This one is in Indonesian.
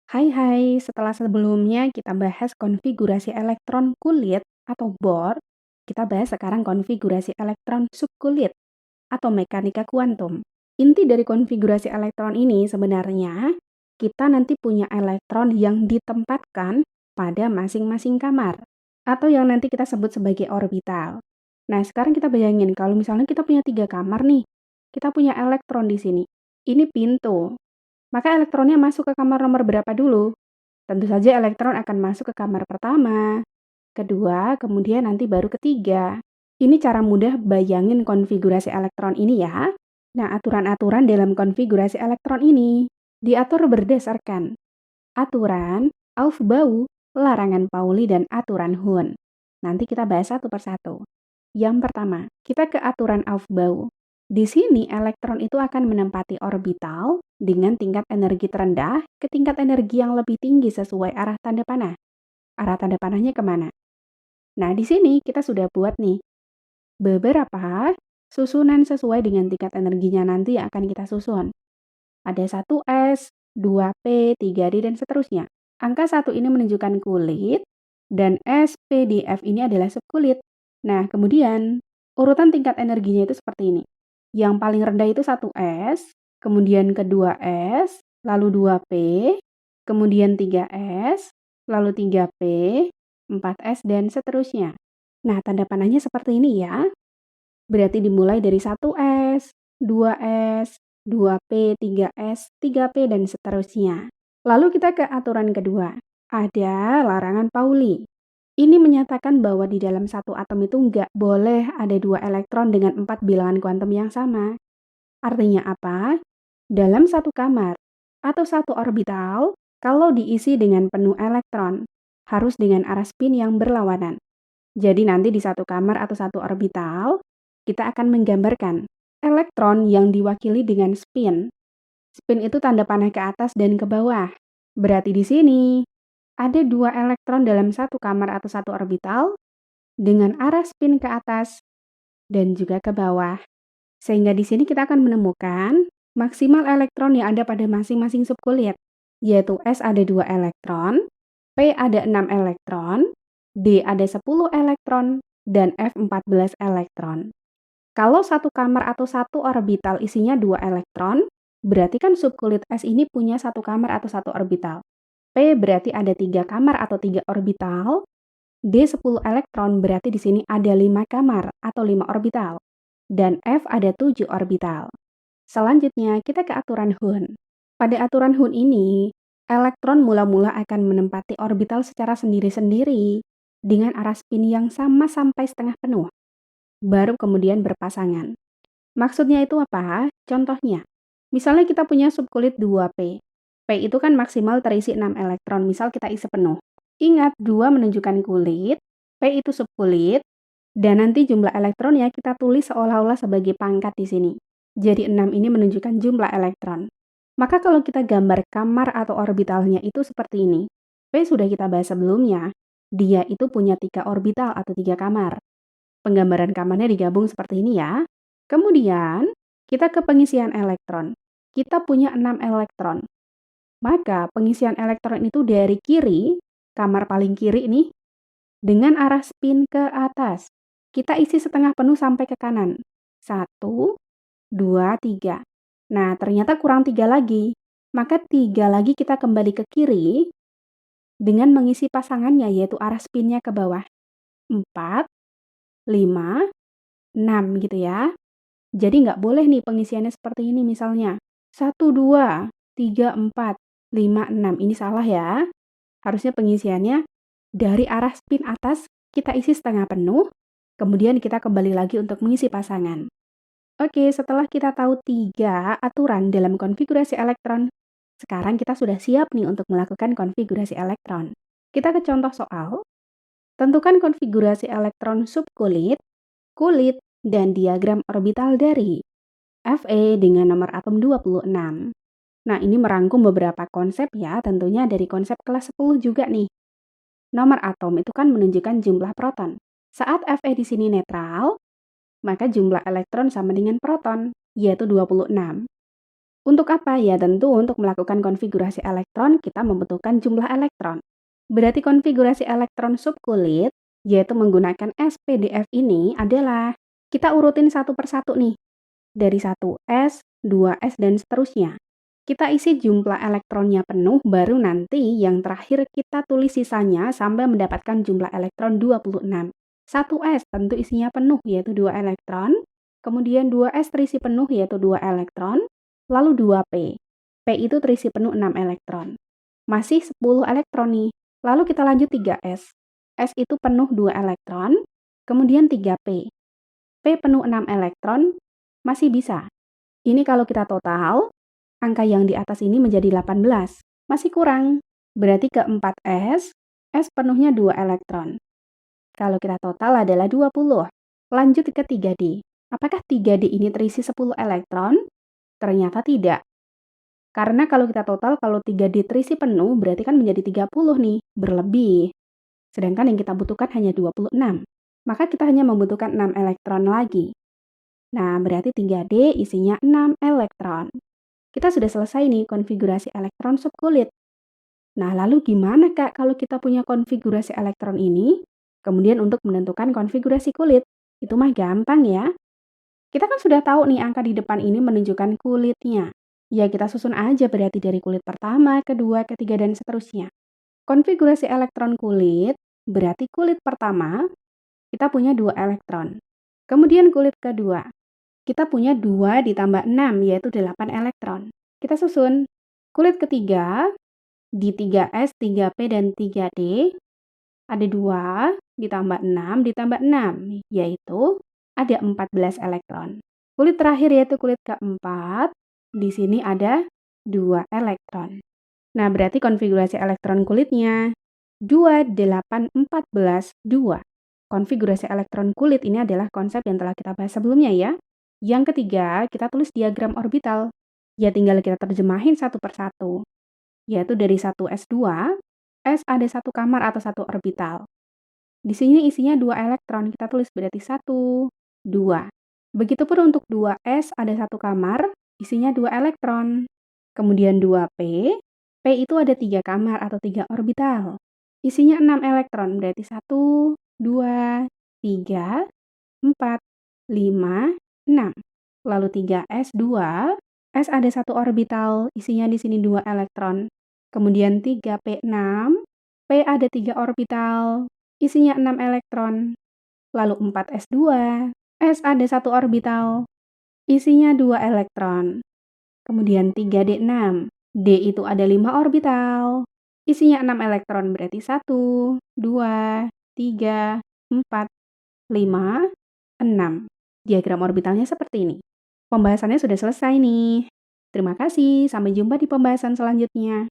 Hai, setelah sebelumnya kita bahas konfigurasi elektron kulit atau Bohr, kita bahas sekarang konfigurasi elektron subkulit atau mekanika kuantum. Inti dari konfigurasi elektron ini sebenarnya kita nanti punya elektron yang ditempatkan pada masing-masing kamar atau yang nanti kita sebut sebagai orbital. Nah, sekarang kita bayangin kalau misalnya kita punya 3 kamar nih, kita punya elektron di sini. Ini pintu. Maka elektronnya masuk ke kamar nomor berapa dulu? Tentu saja elektron akan masuk ke kamar pertama, kedua, kemudian nanti baru ketiga. Ini cara mudah bayangin konfigurasi elektron ini ya. Nah, aturan-aturan dalam konfigurasi elektron ini diatur berdasarkan aturan Aufbau, larangan Pauli, dan aturan Hund. Nanti kita bahas satu persatu. Yang pertama, kita ke aturan Aufbau. Di sini elektron itu akan menempati orbital dengan tingkat energi terendah ke tingkat energi yang lebih tinggi sesuai arah tanda panah. Arah tanda panahnya kemana? Nah, di sini kita sudah buat nih beberapa susunan sesuai dengan tingkat energinya nanti yang akan kita susun. Ada 1S, 2P, 3D, dan seterusnya. Angka 1 ini menunjukkan kulit, dan S, P, D, F ini adalah subkulit. Nah, kemudian urutan tingkat energinya itu seperti ini. Yang paling rendah itu 1S, kemudian kedua S, lalu 2P, kemudian 3S, lalu 3P, 4S, dan seterusnya. Nah, tanda panahnya seperti ini ya. Berarti dimulai dari 1S, 2S, 2P, 3S, 3P, dan seterusnya. Lalu kita ke aturan kedua. Ada larangan Pauli. Ini menyatakan bahwa di dalam satu atom itu nggak boleh ada 2 elektron dengan 4 bilangan kuantum yang sama. Artinya apa? Dalam satu kamar atau satu orbital, kalau diisi dengan penuh elektron, harus dengan arah spin yang berlawanan. Jadi nanti di satu kamar atau satu orbital, kita akan menggambarkan elektron yang diwakili dengan spin. Spin itu tanda panah ke atas dan ke bawah. Berarti di sini ada 2 elektron dalam satu kamar atau satu orbital dengan arah spin ke atas dan juga ke bawah. Sehingga di sini kita akan menemukan maksimal elektron yang ada pada masing-masing subkulit, yaitu S ada 2 elektron, P ada 6 elektron, D ada 10 elektron, dan F 14 elektron. Kalau satu kamar atau satu orbital isinya 2 elektron, berarti kan subkulit S ini punya satu kamar atau satu orbital. P berarti ada 3 kamar atau 3 orbital. D 10 elektron berarti di sini ada 5 kamar atau 5 orbital. Dan F ada 7 orbital. Selanjutnya kita ke aturan Hund. Pada aturan Hund ini, elektron mula-mula akan menempati orbital secara sendiri-sendiri dengan arah spin yang sama sampai setengah penuh. Baru kemudian berpasangan. Maksudnya itu apa? Contohnya, misalnya kita punya subkulit 2P. P itu kan maksimal terisi 6 elektron, misal kita isi penuh. Ingat, 2 menunjukkan kulit, P itu subkulit, dan nanti jumlah elektronnya kita tulis seolah-olah sebagai pangkat di sini. Jadi 6 ini menunjukkan jumlah elektron. Maka kalau kita gambar kamar atau orbitalnya itu seperti ini. P sudah kita bahas sebelumnya, dia itu punya 3 orbital atau 3 kamar. Penggambaran kamarnya digabung seperti ini ya. Kemudian, kita ke pengisian elektron. Kita punya 6 elektron. Maka pengisian elektron itu dari kiri, kamar paling kiri ini, dengan arah spin ke atas. Kita isi setengah penuh sampai ke kanan. 1, 2, 3. Nah, ternyata kurang 3 lagi. Maka 3 lagi kita kembali ke kiri dengan mengisi pasangannya, yaitu arah spinnya ke bawah. 4, 5, 6 gitu ya. Jadi nggak boleh nih pengisiannya seperti ini misalnya. 1, 2, 3, 4, 5, 6. Ini salah ya. Harusnya pengisiannya dari arah spin atas kita isi setengah penuh, kemudian kita kembali lagi untuk mengisi pasangan. Oke, setelah kita tahu 3 aturan dalam konfigurasi elektron, sekarang kita sudah siap nih untuk melakukan konfigurasi elektron. Kita ke contoh soal. Tentukan konfigurasi elektron subkulit, kulit, dan diagram orbital dari Fe dengan nomor atom 26. Nah, ini merangkum beberapa konsep ya, tentunya dari konsep kelas 10 juga nih. Nomor atom itu kan menunjukkan jumlah proton. Saat Fe di sini netral, maka jumlah elektron sama dengan proton, yaitu 26. Untuk apa? Ya tentu untuk melakukan konfigurasi elektron kita membutuhkan jumlah elektron. Berarti konfigurasi elektron subkulit, yaitu menggunakan SPDF ini adalah kita urutin satu persatu nih. Dari 1s, 2s, dan seterusnya. Kita isi jumlah elektronnya penuh, baru nanti yang terakhir kita tulis sisanya sampai mendapatkan jumlah elektron 26. 1s tentu isinya penuh yaitu 2 elektron, kemudian 2s terisi penuh yaitu 2 elektron, lalu 2p. P itu terisi penuh 6 elektron. Masih 10 elektron nih. Lalu kita lanjut 3s. S itu penuh 2 elektron, kemudian 3p. P penuh 6 elektron, masih bisa. Ini kalau kita total, angka yang di atas ini menjadi 18. Masih kurang. Berarti ke 4s, S penuhnya 2 elektron. Kalau kita total adalah 20. Lanjut ke 3D. Apakah 3D ini terisi 10 elektron? Ternyata tidak. Karena kalau kita total, kalau 3D terisi penuh, berarti kan menjadi 30 nih, berlebih. Sedangkan yang kita butuhkan hanya 26. Maka kita hanya membutuhkan 6 elektron lagi. Nah, berarti 3D isinya 6 elektron. Kita sudah selesai nih konfigurasi elektron subkulit. Nah, lalu gimana Kak kalau kita punya konfigurasi elektron ini? Kemudian untuk menentukan konfigurasi kulit, itu mah gampang ya. Kita kan sudah tahu nih angka di depan ini menunjukkan kulitnya. Ya kita susun aja berarti dari kulit pertama, kedua, ketiga, dan seterusnya. Konfigurasi elektron kulit, berarti kulit pertama, kita punya 2 elektron. Kemudian kulit kedua, kita punya 2 ditambah 6, yaitu 8 elektron. Kita susun. Kulit ketiga, di 3s, 3p, dan 3d, ada 2 ditambah 6 ditambah 6, yaitu ada 14 elektron. Kulit terakhir yaitu kulit keempat, di sini ada 2 elektron. Nah, berarti konfigurasi elektron kulitnya 2, 8, 14, 2. Konfigurasi elektron kulit ini adalah konsep yang telah kita bahas sebelumnya ya. Yang ketiga, kita tulis diagram orbital. Ya tinggal kita terjemahin satu persatu. Yaitu dari 1s2, S ada satu kamar atau satu orbital. Di sini isinya 2 elektron, kita tulis berarti 1, 2. Begitupun untuk 2s ada satu kamar, isinya 2 elektron. Kemudian 2p, P itu ada 3 kamar atau 3 orbital. Isinya 6 elektron, berarti 1, 2, 3, 4, 5, 6. Lalu 3s2, S ada satu orbital, isinya di sini 2 elektron. Kemudian 3p6, P ada 3 orbital, isinya 6 elektron. Lalu 4s2, S ada satu orbital, isinya 2 elektron. Kemudian 3d6, D itu ada 5 orbital, isinya 6 elektron, berarti 1, 2, 3, 4, 5, 6. Diagram orbitalnya seperti ini. Pembahasannya sudah selesai nih. Terima kasih, sampai jumpa di pembahasan selanjutnya.